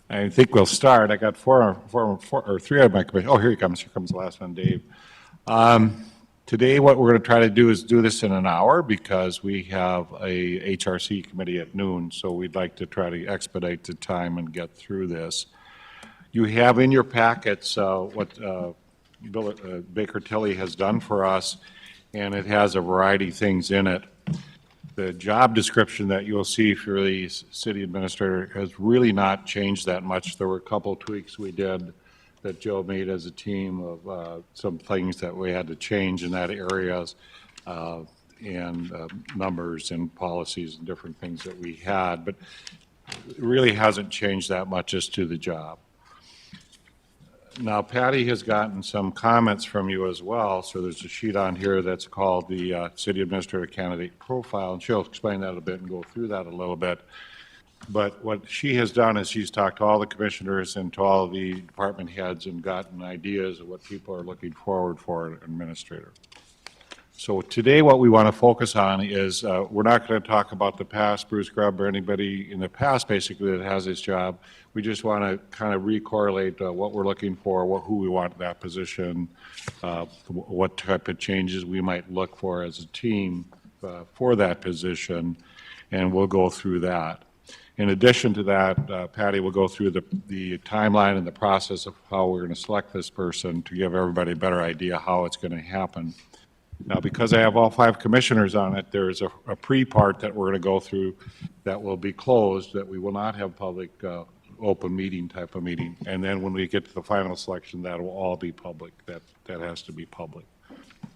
I think we'll start. I got four or three of my commission. Oh, here he comes. Here comes the last one, Dave. Today, what we're going to try to do is do this in an hour because we have a HRC committee at noon, so we'd like to try to expedite the time and get through this. You have in your packets what Baker Tilly has done for us, and it has a variety of things in it. The job description that you'll see for the city administrator has really not changed that much. There were a couple tweaks we did that Joe made as a team of some things that we had to change in that areas and numbers and policies and different things that we had, but it really hasn't changed that much as to the job. Now, Patty has gotten some comments from you as well, so there's a sheet on here that's called the City Administrator Candidate Profile, and she'll explain that a bit and go through that a little bit. But what she has done is she's talked to all the commissioners and to all the department heads and gotten ideas of what people are looking forward for an administrator. So today what we want to focus on is we're not going to talk about the past, Bruce Grubb or anybody in the past basically that has this job. We just want to kind of recorrelate what we're looking for, who we want in that position, what type of changes we might look for as a team for that position, and we'll go through that. In addition to that, Patty will go through the timeline and the process of how we're going to select this person to give everybody a better idea how it's going to happen. Now, because I have all 5 commissioners on it, there is a pre-part that we're going to go through that will be closed, that we will not have public open meeting type of meeting. And then when we get to the final selection, that will all be public. That has to be public.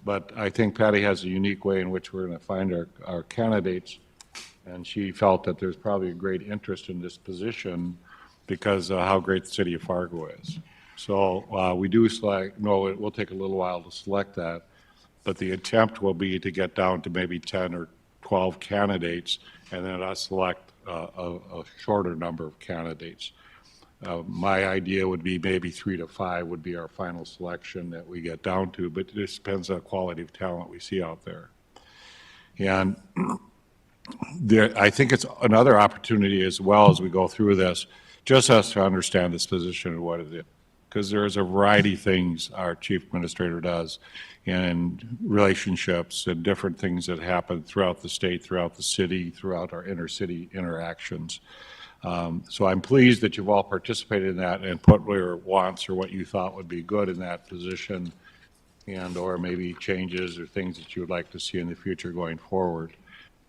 But I think Patty has a unique way in which we're going to find our candidates. And she felt that there's probably a great interest in this position because of how great the city of Fargo is. So we do select, no, it will take a little while to select that, but the attempt will be to get down to maybe 10 or 12 candidates and then us select a shorter number of candidates. My idea would be maybe 3 to 5 would be our final selection that we get down to, but it just depends on the quality of talent we see out there. And I think it's another opportunity as well as we go through this, just us to understand this position and what it is. Because there's a variety of things our chief administrator does in relationships and different things that happen throughout the state, throughout the city, throughout our inter-city interactions. So I'm pleased that you've all participated in that and put your wants or what you thought would be good in that position and or maybe changes or things that you would like to see in the future going forward.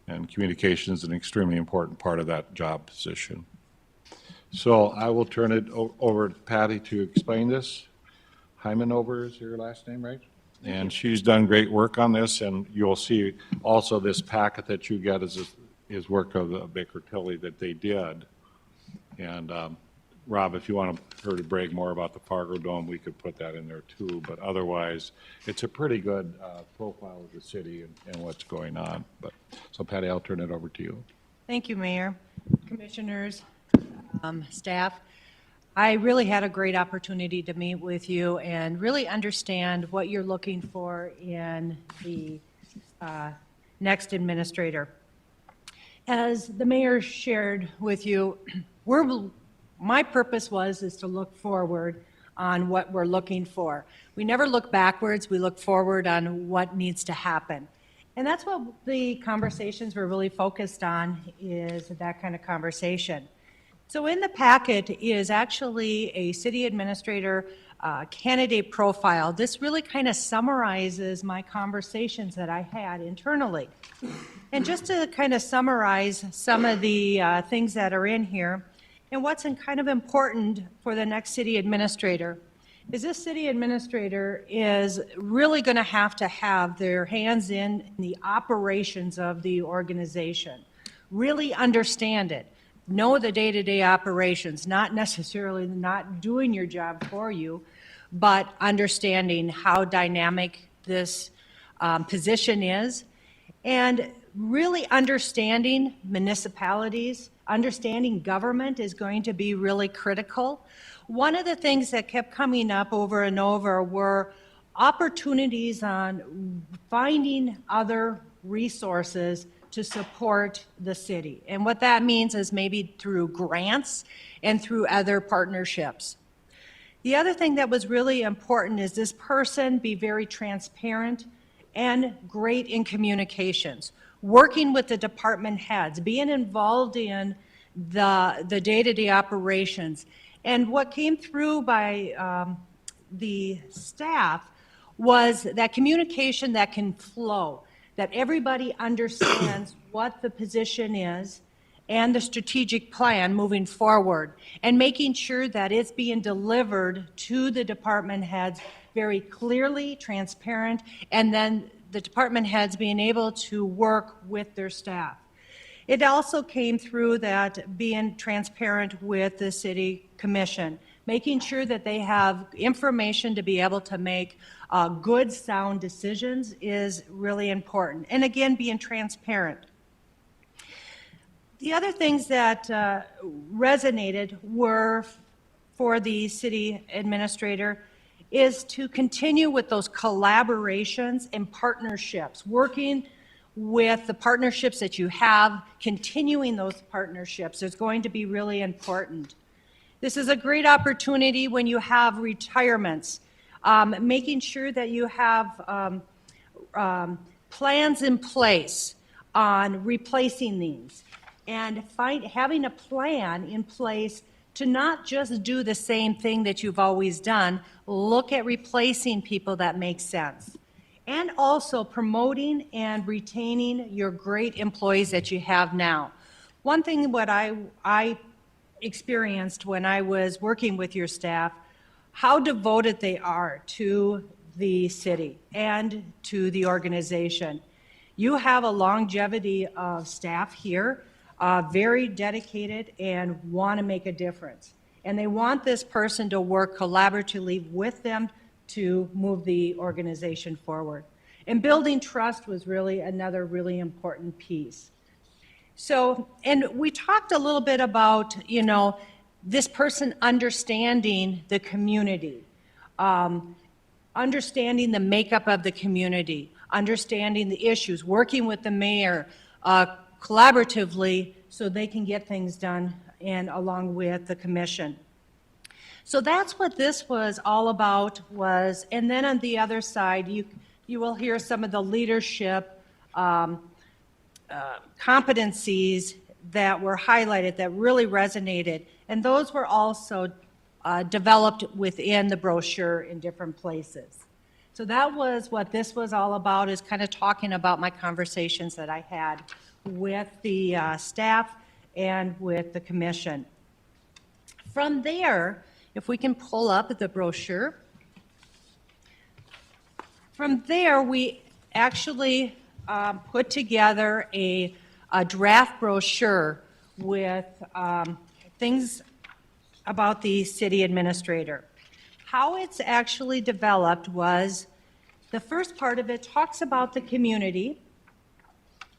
And communication is an extremely important part of that job position. So I will turn it over to Patty to explain this. Heimanover is your last name, right? And she's done great work on this, and you'll see also this packet that you get is work of the Baker Tilly that they did. And Rob, if you want her to brag more about the Fargo Dome, we could put that in there too. But otherwise, it's a pretty good profile of the city and what's going on. But so, Patty, I'll turn it over to you. Thank you, Mayor, Commissioners, staff. I really had a great opportunity to meet with you and really understand what you're looking for in the next administrator. As the mayor shared with you, my purpose is to look forward on what we're looking for. We never look backwards, we look forward on what needs to happen. And that's what the conversations we're really focused on is that kind of conversation. So in the packet is actually a city administrator candidate profile. This really kind of summarizes my conversations that I had internally. And just to kind of summarize some of the things that are in here, and what's kind of important for the next city administrator is this city administrator is really going to have their hands in the operations of the organization, really understand it, know the day-to-day operations, not necessarily not doing your job for you, but understanding how dynamic this position is, and really understanding municipalities, understanding government is going to be really critical. One of the things that kept coming up over and over were opportunities on finding other resources to support the city. And what that means is maybe through grants and through other partnerships. The other thing that was really important is this person be very transparent and great in communications, working with the department heads, being involved in the day-to-day operations. And what came through by the staff was that communication that can flow, that everybody understands what the position is and the strategic plan moving forward, and making sure that it's being delivered to the department heads very clearly, transparent, and then the department heads being able to work with their staff. It also came through that being transparent with the city commission, making sure that they have information to be able to make good, sound decisions is really important. And again, being transparent. The other things that resonated were for the city administrator is to continue with those collaborations and partnerships, working with the partnerships that you have, continuing those partnerships is going to be really important. This is a great opportunity when you have retirements, making sure that you have plans in place on replacing these, and having a plan in place to not just do the same thing that you've always done, look at replacing people that make sense. And also promoting and retaining your great employees that you have now. One thing what I experienced when I was working with your staff, how devoted they are to the city and to the organization. You have a longevity of staff here, very dedicated and want to make a difference. And they want this person to work collaboratively with them to move the organization forward. And building trust was really another really important piece. So, and we talked a little bit about, this person understanding the community, understanding the makeup of the community, understanding the issues, working with the mayor collaboratively so they can get things done and along with the commission. So that's what this was all about was, and then on the other side, you will hear some of the leadership competencies that were highlighted that really resonated, and those were also developed within the brochure in different places. So that was what this was all about, is kind of talking about my conversations that I had with the staff and with the commission. From there, if we can pull up the brochure, from there we actually put together a draft brochure with things about the city administrator. How it's actually developed was, the first part of it talks about the community,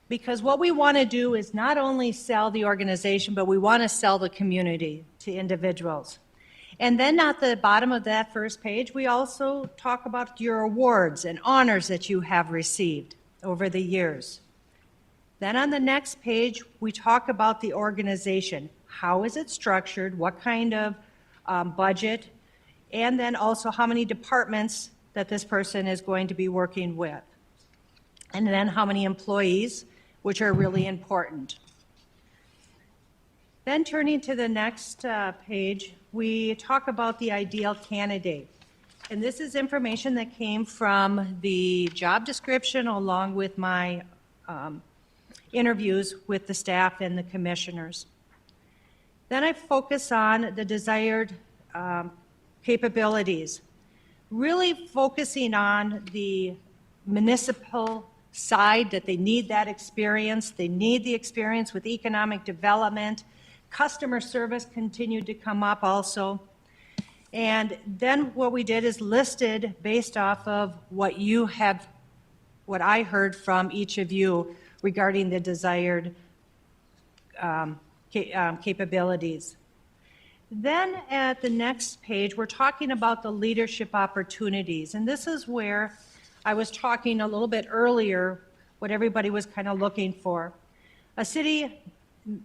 because what we want to do is not only sell the organization, but we want to sell the community to individuals. And then at the bottom of that first page, we also talk about your awards and honors that you have received over the years. Then on the next page, we talk about the organization. How is it structured? What kind of budget? And then also how many departments that this person is going to be working with. And then how many employees, which are really important. Then turning to the next page, we talk about the ideal candidate. And this is information that came from the job description along with my interviews with the staff and the commissioners. Then I focus on the desired capabilities, really focusing on the municipal side, that they need that experience. They need the experience with economic development. Customer service continued to come up also. And then what we did is listed based off of what you have, what I heard from each of you regarding the desired capabilities. Then at the next page, we're talking about the leadership opportunities. And this is where I was talking a little bit earlier, what everybody was kind of looking for. a city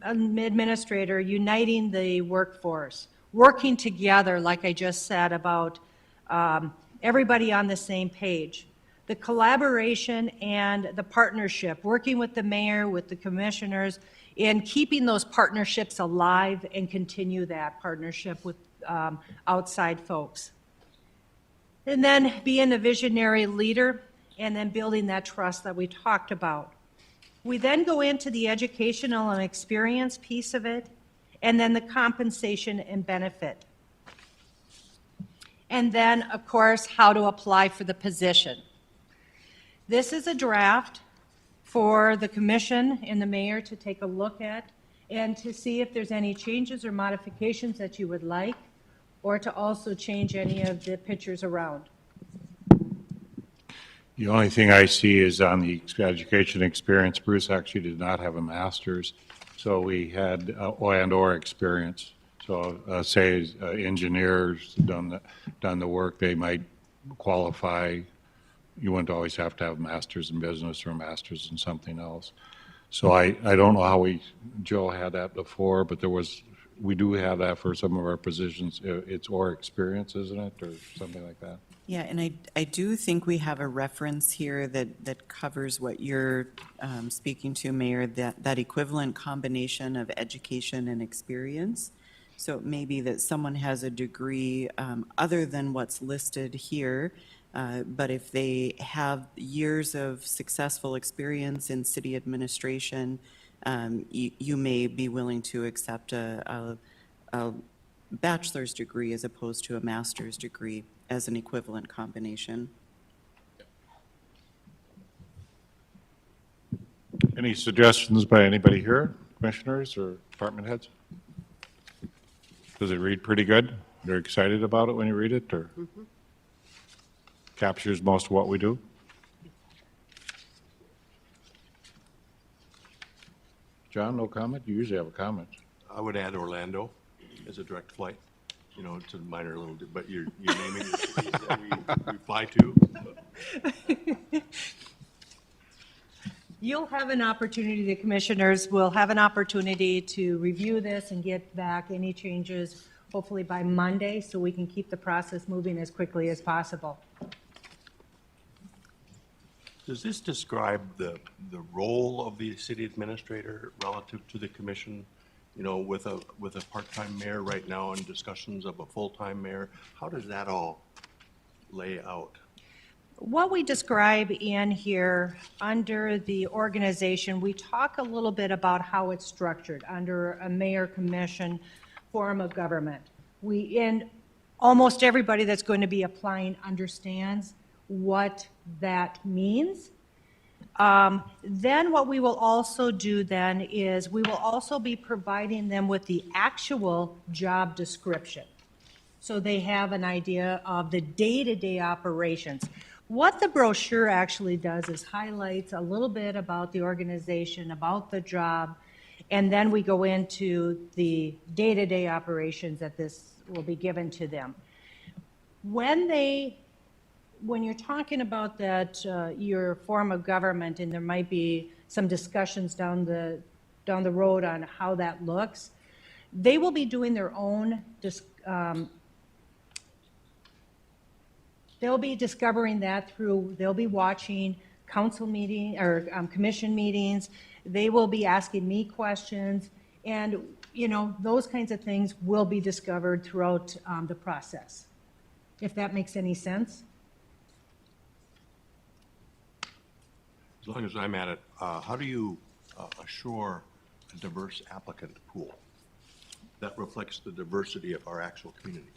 administrator uniting the workforce, working together, like I just said, about everybody on the same page. The collaboration and the partnership, working with the mayor, with the commissioners, and keeping those partnerships alive and continue that partnership with outside folks. And then being a visionary leader and then building that trust that we talked about. We then go into the educational and experience piece of it, and then the compensation and benefit. And then, of course, how to apply for the position. This is a draft for the commission and the mayor to take a look at and to see if there's any changes or modifications that you would like, or to also change any of the pictures around. The only thing I see is on the education experience, Bruce actually did not have a master's, so we had and/or experience. So say engineers done the work, they might qualify. You wouldn't always have to have a master's in business or a master's in something else. So I don't know how Joe had that before, but we do have that for some of our positions. It's or experience, isn't it, or something like that? Yeah, and I do think we have a reference here that covers what you're speaking to, Mayor, that equivalent combination of education and experience. So it may be that someone has a degree other than what's listed here, but if they have years of successful experience in city administration, you may be willing to accept a bachelor's degree as opposed to a master's degree as an equivalent combination. Any suggestions by anybody here, commissioners or department heads? Does it read pretty good? You're excited about it when you read it, or captures most of what we do? John, no comment? You usually have a comment. I would add Orlando as a direct flight. You know, it's a minor little, but you're naming the cities that we fly to. You'll have an opportunity, the commissioners will have an opportunity to review this and get back any changes, hopefully by Monday, so we can keep the process moving as quickly as possible. Does this describe the role of the city administrator relative to the commission? You know, with a part-time mayor right now and discussions of a full-time mayor, how does that all lay out? What we describe in here under the organization, we talk a little bit about how it's structured under a mayor commission form of government. And almost everybody that's going to be applying understands what that means. Then what we will also do then is we will also be providing them with the actual job description. So they have an idea of the day-to-day operations. What the brochure actually does is highlights a little bit about the organization, about the job, and then we go into the day-to-day operations that this will be given to them. When you're talking about that, your form of government, and there might be some discussions down the road on how that looks, they will be doing their own, they'll be discovering that they'll be watching council meeting or commission meetings. They will be asking me questions, and you know, those kinds of things will be discovered throughout the process, if that makes any sense. As long as I'm at it, how do you assure a diverse applicant pool that reflects the diversity of our actual community?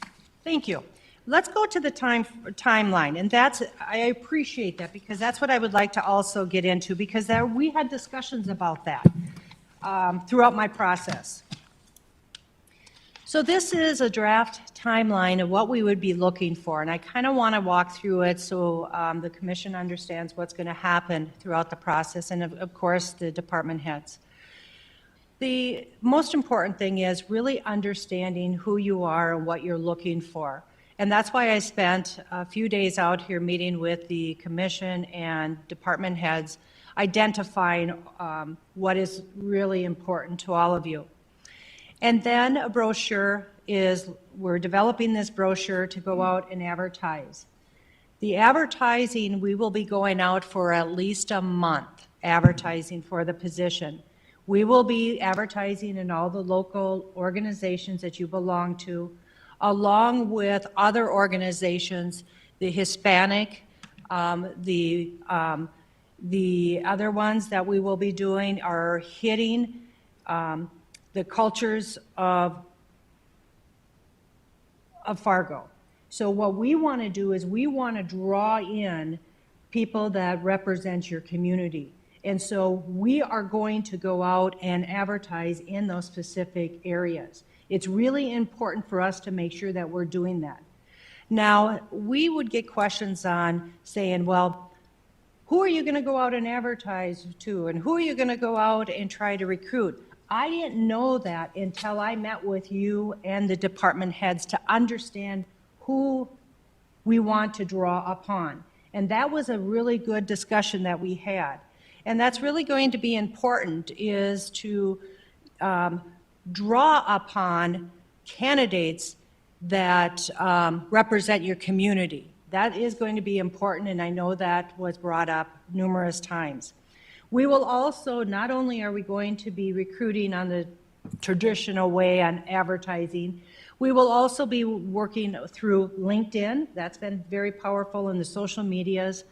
Thank you. Let's go to the timeline, and I appreciate that, because that's what I would like to also get into, because we had discussions about that throughout my process. So this is a draft timeline of what we would be looking for, and I kind of want to walk through it so the commission understands what's going to happen throughout the process, and of course the department heads. The most important thing is really understanding who you are and what you're looking for. And that's why I spent a few days out here meeting with the commission and department heads identifying what is really important to all of you. And then a brochure is, we're developing this brochure to go out and advertise. The advertising, we will be going out for at least a month, advertising for the position. We will be advertising in all the local organizations that you belong to, along with other organizations, the Hispanic, the other ones that we will be doing are hitting the cultures of Fargo. So what we want to do is we want to draw in people that represent your community. And so we are going to go out and advertise in those specific areas. It's really important for us to make sure that we're doing that. Now, we would get questions on saying, well, who are you going to go out and advertise to? And who are you going to go out and try to recruit? I didn't know that until I met with you and the department heads to understand who we want to draw upon. And that was a really good discussion that we had. And that's really going to be important, is to draw upon candidates that represent your community. That is going to be important, and I know that was brought up numerous times. We will also, not only are we going to be recruiting on the traditional way on advertising, we will also be working through LinkedIn. That's been very powerful in the social medias.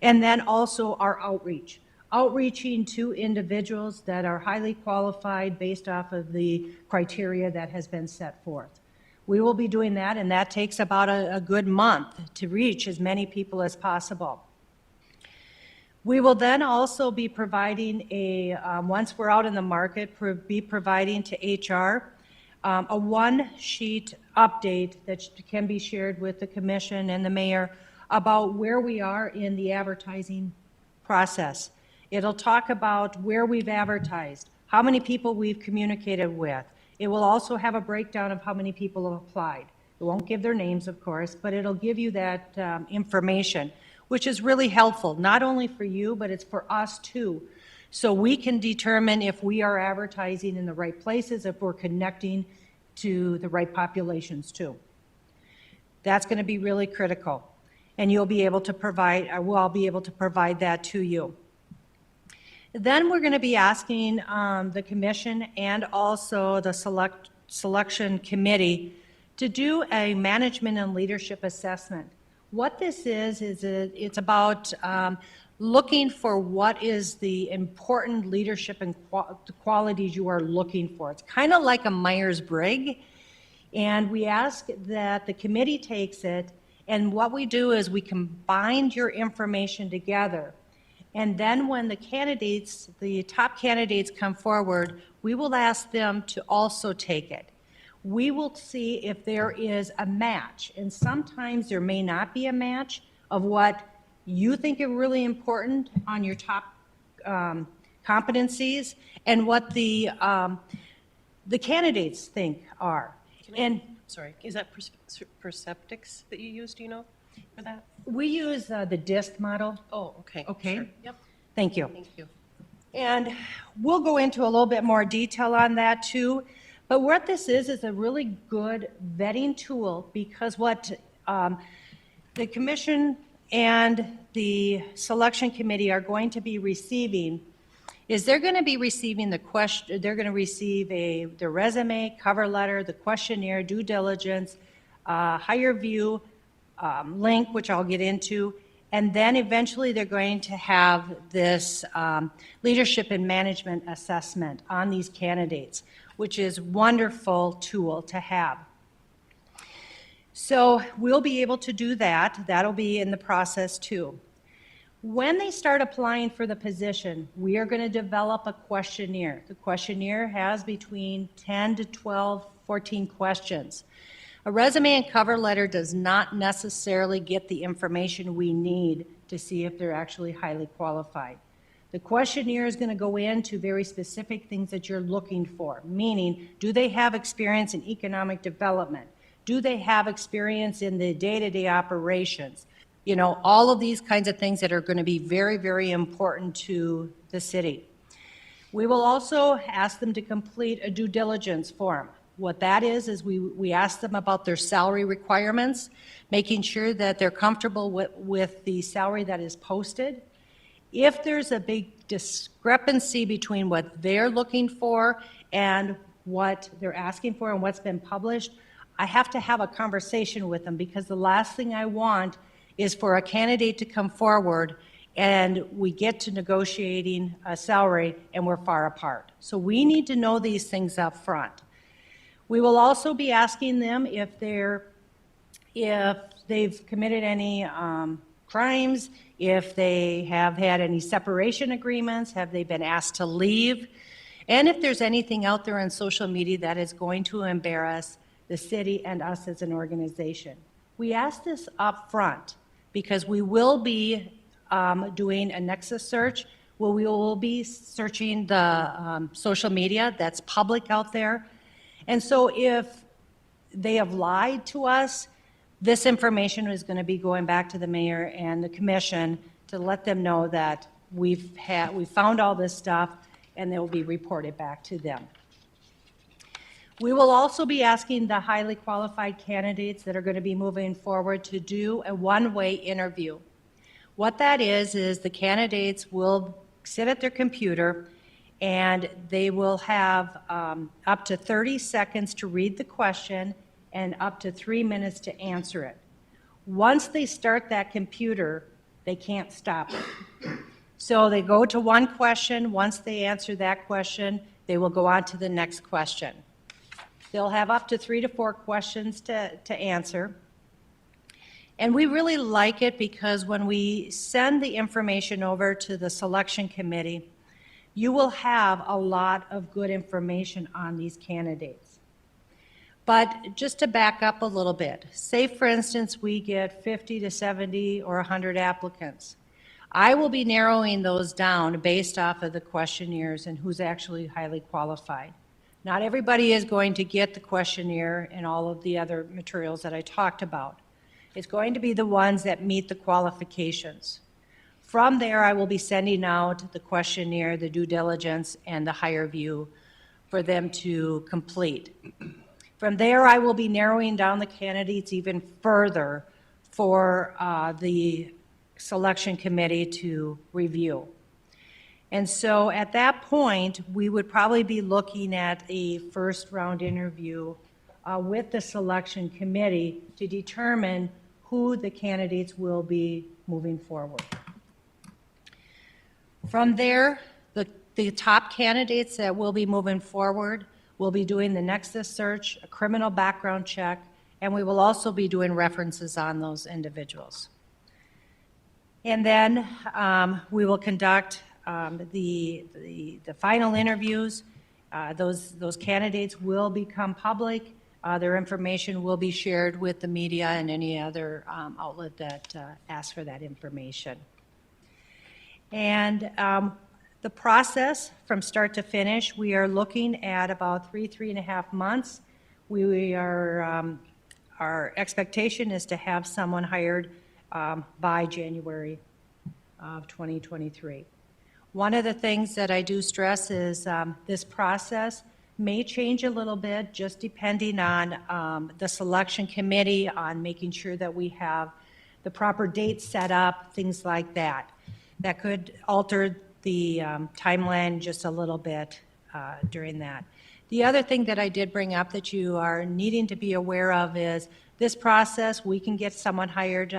And then also our outreach. Outreaching to individuals that are highly qualified based off of the criteria that has been set forth. We will be doing that, and that takes about a good month to reach as many people as possible. We will then also be providing once we're out in the market, be providing to HR a one-sheet update that can be shared with the commission and the mayor about where we are in the advertising process. It'll talk about where we've advertised, how many people we've communicated with. It will also have a breakdown of how many people have applied. It won't give their names, of course, but it'll give you that information, which is really helpful, not only for you, but it's for us too. So we can determine if we are advertising in the right places, if we're connecting to the right populations too. That's going to be really critical. And you'll be able to provide, or we'll be able to provide that to you. Then we're going to be asking the commission and also the selection committee to do a management and leadership assessment. What this is it's about looking for what is the important leadership and qualities you are looking for. It's kind of like a Myers-Briggs, and we ask that the committee takes it, and what we do is we combine your information together. And then when the candidates, the top candidates come forward, we will ask them to also take it. We will see if there is a match, and sometimes there may not be a match of what you think are really important on your top competencies and what the candidates think are. Sorry, is that Perceptics that you use, do you know, for that? We use the DISC model. Oh, okay. Okay. Sure. Yep, Thank you. thank you. And we'll go into a little bit more detail on that too. But what this is a really good vetting tool, because what the commission and the selection committee are going to be receiving is they're going to be receiving the question, they're going to receive the resume, cover letter, the questionnaire, due diligence, higher view link, which I'll get into, and then eventually they're going to have this leadership and management assessment on these candidates, which is a wonderful tool to have. So we'll be able to do that. That'll be in the process too. When they start applying for the position, we are going to develop a questionnaire. The questionnaire has between 10 to 12, 14 questions. A resume and cover letter does not necessarily get the information we need to see if they're actually highly qualified. The questionnaire is going to go into very specific things that you're looking for, meaning, do they have experience in economic development? Do they have experience in the day-to-day operations? you know, all of these kinds of things that are going to be very, very important to the city. We will also ask them to complete a due diligence form. What that is we ask them about their salary requirements, making sure that they're comfortable with the salary that is posted. If there's a big discrepancy between what they're looking for and what they're asking for and what's been published, I have to have a conversation with them, because the last thing I want is for a candidate to come forward and we get to negotiating a salary and we're far apart. So we need to know these things up front. We will also be asking them if they've committed any crimes, if they have had any separation agreements, have they been asked to leave, and if there's anything out there on social media that is going to embarrass the city and us as an organization. We ask this up front because we will be doing a nexus search where we will be searching the social media that's public out there. And so if they have lied to us, this information is going to be going back to the mayor and the commission to let them know that we found all this stuff and they will be reported back to them. We will also be asking the highly qualified candidates that are going to be moving forward to do a one-way interview. What that is the candidates will sit at their computer and they will have up to 30 seconds to read the question and up to 3 minutes to answer it. Once they start that computer, they can't stop it. So they go to one question. Once they answer that question, they will go on to the next question. They'll have up to 3 to 4 questions to answer. And we really like it because when we send the information over to the selection committee, you will have a lot of good information on these candidates. But just to back up a little bit, say for instance we get 50 to 70 or 100 applicants. I will be narrowing those down based off of the questionnaires and who's actually highly qualified. Not everybody is going to get the questionnaire and all of the other materials that I talked about. It's going to be the ones that meet the qualifications. From there, I will be sending out the questionnaire, the due diligence, and the higher view for them to complete. From there, I will be narrowing down the candidates even further for the selection committee to review. And so at that point, we would probably be looking at a first round interview with the selection committee to determine who the candidates will be moving forward. From there, the top candidates that will be moving forward will be doing the nexus search, a criminal background check, and we will also be doing references on those individuals. And then we will conduct the final interviews. Those candidates will become public. Their information will be shared with the media and any other outlet that asks for that information. And the process from start to finish, we are looking at about 3.5 months. Our expectation is to have someone hired by January of 2023. One of the things that I do stress is this process may change a little bit just depending on the selection committee, on making sure that we have the proper dates set up, things like that. That could alter the timeline just a little bit during that. The other thing that I did bring up that you are needing to be aware of is this process, we can get someone hired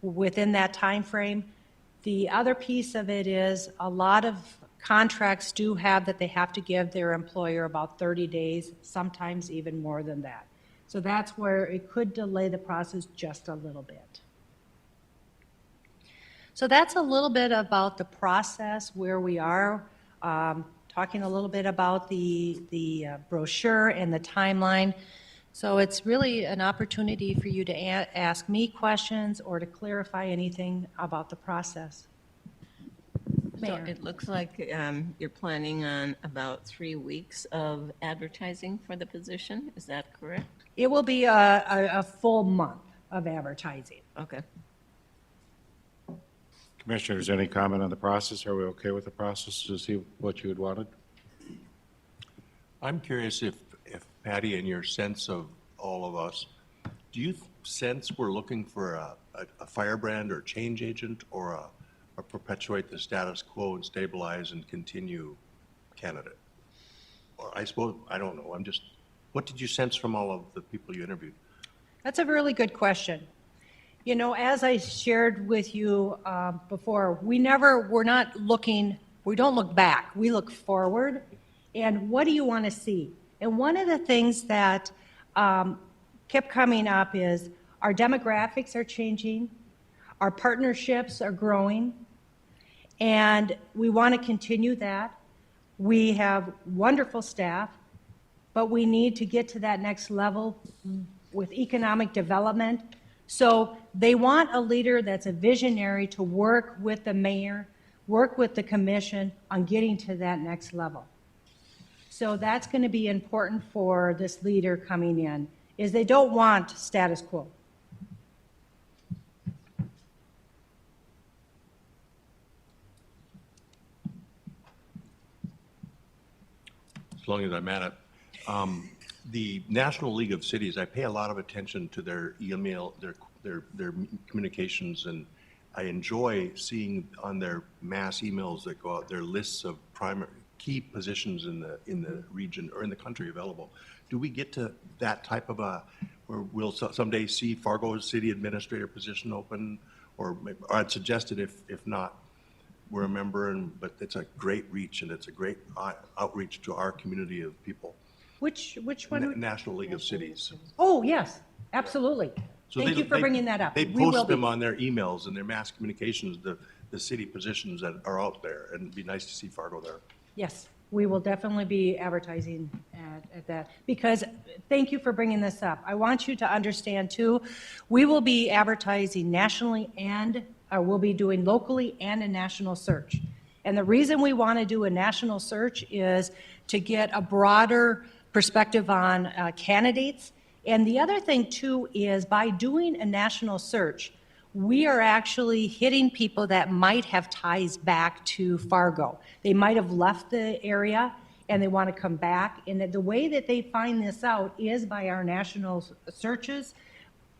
within that time frame. The other piece of it is a lot of contracts do have that they have to give their employer about 30 days, sometimes even more than that. So that's where it could delay the process just a little bit. So that's a little bit about the process, where we are, talking a little bit about the brochure and the timeline. So it's really an opportunity for you to ask me questions or to clarify anything about the process. So Mayor. it looks like you're planning on about 3 weeks of advertising for the position. Is that correct? It will be a full month of advertising. Okay. Commissioners, any comment on the process? Are we okay with the process to see what you had wanted? I'm curious if Patty, in your sense of all of us, do you sense we're looking for a firebrand or change agent or a perpetuate the status quo and stabilize and continue candidate? Or I suppose, I don't know, what did you sense from all of the people you interviewed? That's a really good question. You know, as I shared with you before, we don't look back, we look forward. And what do you want to see? And one of the things that kept coming up is our demographics are changing, our partnerships are growing, and we want to continue that. We have wonderful staff, but we need to get to that next level with economic development. So they want a leader that's a visionary to work with the mayor, work with the commission on getting to that next level. So that's going to be important for this leader coming in, is they don't want status quo. As long as I'm at it. The National League of Cities, I pay a lot of attention to their email, their communications, and I enjoy seeing on their mass emails that go out, their lists of primary key positions in the region or in the country available. Do we get to that type of where we'll someday see Fargo's city administrator position open? Or I'd suggest it if not, we're a member, but it's a great reach and it's a great outreach to our community of people. Which one? National League of Cities. Oh, yes, absolutely. So Thank you for bringing that up. They We will post be. them on their emails and their mass communications, the city positions that are out there, and it'd be nice to see Fargo there. Yes, we will definitely be advertising at that. Because, thank you for bringing this up. I want you to understand too, we will be advertising nationally and we'll be doing locally and a national search. And the reason we want to do a national search is to get a broader perspective on candidates. And the other thing too is by doing a national search, we are actually hitting people that might have ties back to Fargo. They might have left the area and they want to come back. And the way that they find this out is by our national searches,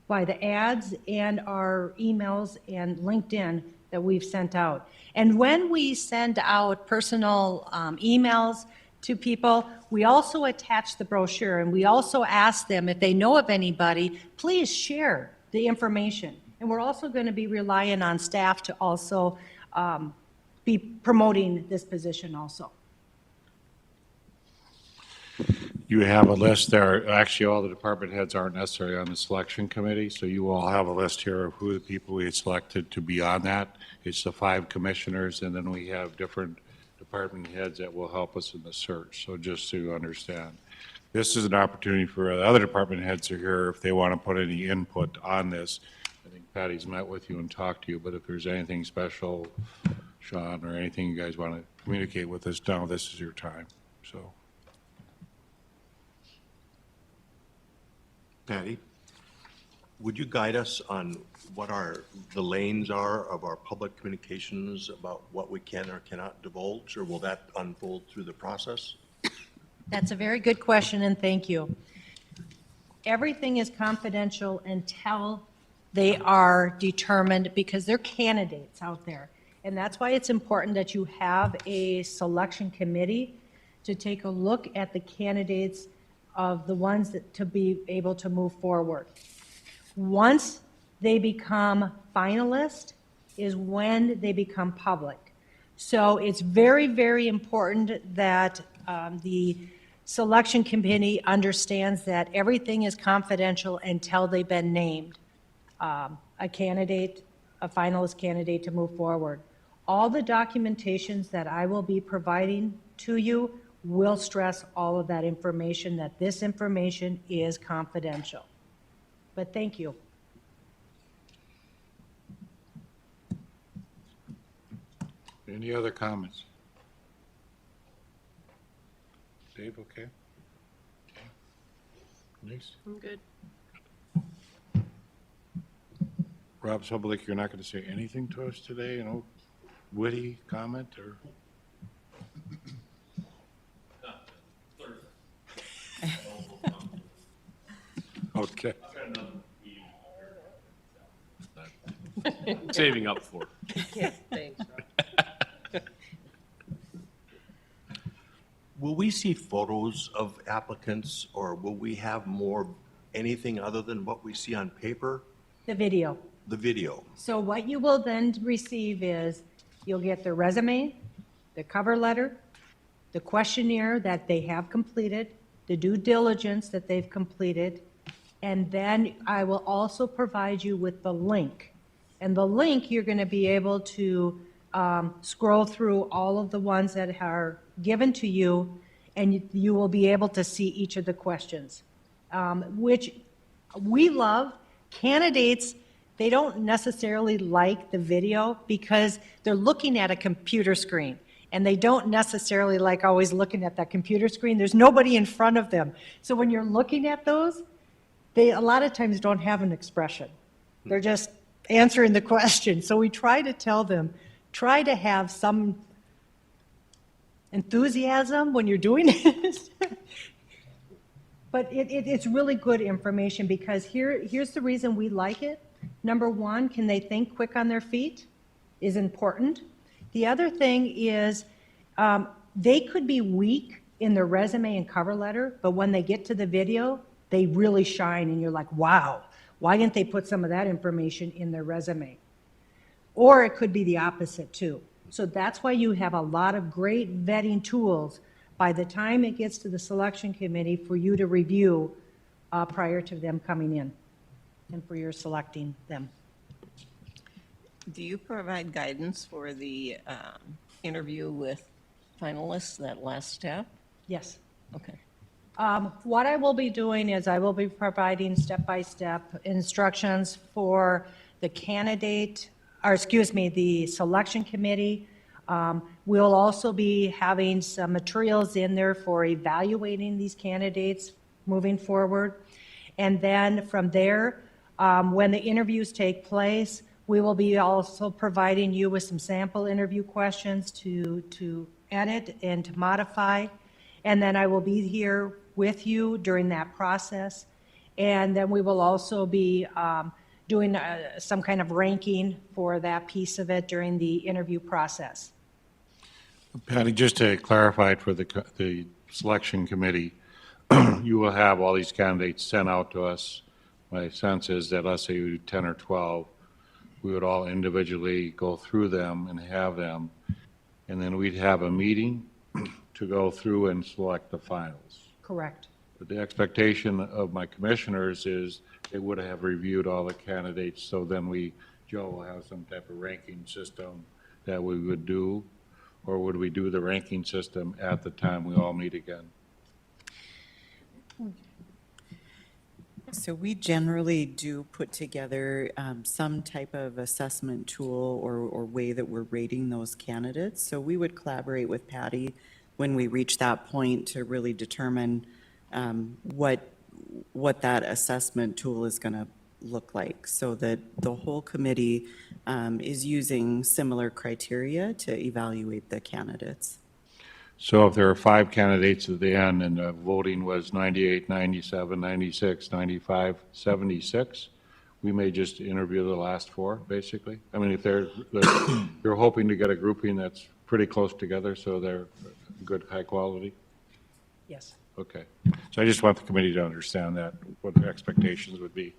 by the ads and our emails and LinkedIn that we've sent out. And when we send out personal emails to people, we also attach the brochure and we also ask them if they know of anybody, please share the information. And we're also going to be relying on staff to also be promoting this position also. You have a list there. Actually, all the department heads aren't necessarily on the selection committee, so you all have a list here of who the people we had selected to be on that. It's the 5 commissioners, and then we have different department heads that will help us in the search. So just so you understand, this is an opportunity for the other department heads to hear if they want to put any input on this. I think Patty's met with you and talked to you, but if there's anything special, Sean, or anything you guys want to communicate with us now, this is your time. So. Patty, would you guide us on what the lanes are of our public communications about what we can or cannot divulge, or will that unfold through the process? That's a very good question, and thank you. Everything is confidential until they are determined, because they're candidates out there. And that's why it's important that you have a selection committee to take a look at the candidates of the ones that to be able to move forward. Once they become finalists is when they become public. So it's very, very important that the selection committee understands that everything is confidential until they've been named a candidate, a finalist candidate to move forward. All the documentations that I will be providing to you will stress all of that information, that this information is confidential. But thank you. Any other comments? Dave, okay? Next. I'm good. Rob Sublick, you're not going to say anything to us today? witty comment or? Okay. Saving up for. Yeah, thanks. Will we see photos of applicants, or will we have more, anything other than what we see on paper? The video. The video? So what you will then receive is, you'll get the resume, the cover letter, the questionnaire that they have completed, the due diligence that they've completed, and then I will also provide you with the link. And the link, you're going to be able to scroll through all of the ones that are given to you, and you will be able to see each of the questions, which we love. Candidates, they don't necessarily like the video because they're looking at a computer screen, and they don't necessarily like always looking at that computer screen. There's nobody in front of them. So when you're looking at those, they a lot of times don't have an expression. They're just answering the question. So we try to tell them, try to have some enthusiasm when you're doing it. But it's really good information because here's the reason we like it. Number one, can they think quick on their feet is important. The other thing is they could be weak in their resume and cover letter, but when they get to the video, they really shine and you're like, wow, why didn't they put some of that information in their resume? Or it could be the opposite too. So that's why you have a lot of great vetting tools by the time it gets to the selection committee for you to review prior to them coming in and for your selecting them. Do you provide guidance for the interview with finalists, that last step? Yes. Okay. What I will be doing is I will be providing step-by-step instructions for the candidate, or excuse me, the selection committee. We'll also be having some materials in there for evaluating these candidates moving forward. And then from there, when the interviews take place, we will be also providing you with some sample interview questions to edit and to modify. And then I will be here with you during that process. And then we will also be doing some kind of ranking for that piece of it during the interview process. Patty, just to clarify for the selection committee, you will have all these candidates sent out to us. My sense is that, let's say you do 10 or 12, we would all individually go through them and have them, and then we'd have a meeting to go through and select the finals. Correct. But the expectation of my commissioners is they would have reviewed all the candidates, so then Joe will have some type of ranking system that we would do, or would we do the ranking system at the time we all meet again? So we generally do put together some type of assessment tool or way that we're rating those candidates. So we would collaborate with Patty when we reach that point to really determine what that assessment tool is going to look like, so that the whole committee is using similar criteria to evaluate the candidates. So if there are 5 candidates at the end and the voting was 98, 97, 96, 95, 76, we may just interview the last 4, basically? I mean, if you're hoping to get a grouping that's pretty close together, so they're good, high quality? Yes. Okay. So I just want the committee to understand that, what their expectations would be.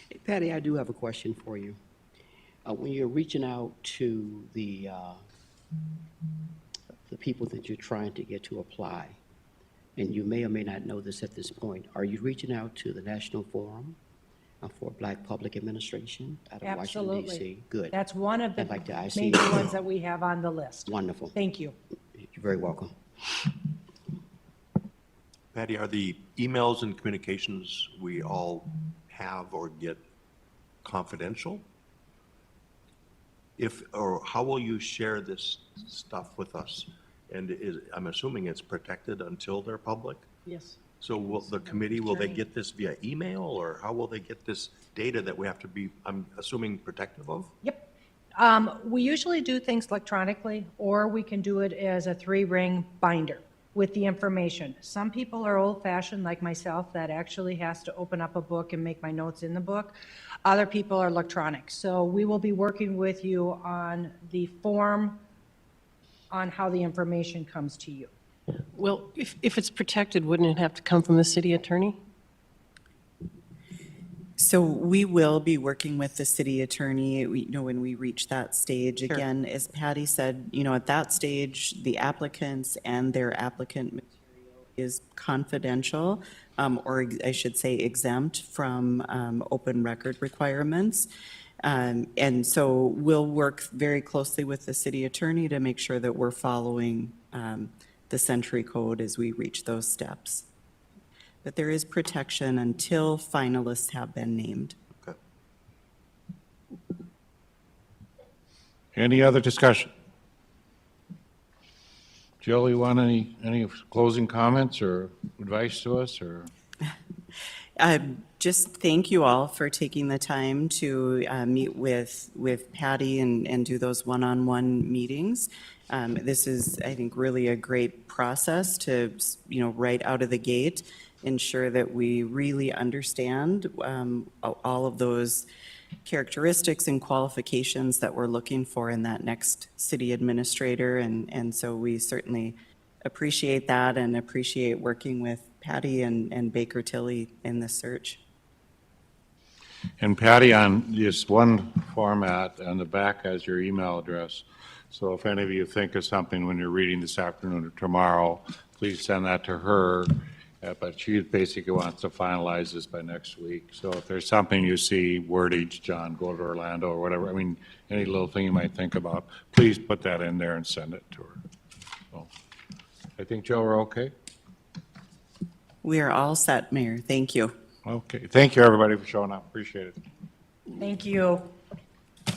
Hey, Patty, I do have a question for you. When you're reaching out to the people that you're trying to get to apply, and you may or may not know this at this point, are you reaching out to the National Forum for Black Public Administration out of Washington, Absolutely. D.C.? Good. That's one of the I'd like to- I see. major ones that we have on the list. Wonderful. Thank you. You're very welcome. Patty, are the emails and communications we all have or get confidential? Or how will you share this stuff with us? And I'm assuming it's protected until they're public? Yes. So will the committee, will they get this via email, or how will they get this data that we have to be, I'm assuming, protective of? Yep. We usually do things electronically, or we can do it as a 3-ring binder with the information. Some people are old-fashioned, like myself, that actually has to open up a book and make my notes in the book. Other people are electronic. So we will be working with you on the form, on how the information comes to you. Well, if it's protected, wouldn't it have to come from the city attorney? So we will be working with the city attorney, when we reach that stage. Again, as Patty said, at that stage, the applicants and their applicant material is confidential, or I should say exempt from open record requirements. And so we'll work very closely with the city attorney to make sure that we're following the Century Code as we reach those steps. But there is protection until finalists have been named. Okay. Any other discussion? Jill, you want any closing comments or advice to us, or? Just thank you all for taking the time to meet with Patty and do those one-on-one meetings. This is, I think, really a great process to, right out of the gate, ensure that we really understand all of those characteristics and qualifications that we're looking for in that next city administrator. And so we certainly appreciate that and appreciate working with Patty and Baker Tilly in this search. And Patty, on this one format, on the back has your email address. So if any of you think of something when you're reading this afternoon or tomorrow, please send that to her. But she basically wants to finalize this by next week. So if there's something you see, wordage, John, go to Orlando or whatever, I mean, any little thing you might think about, please put that in there and send it to her. So I think, Joe, we're okay? We are all set, Mayor. Thank you. Okay. Thank you, everybody, for showing up. Appreciate it. Thank you.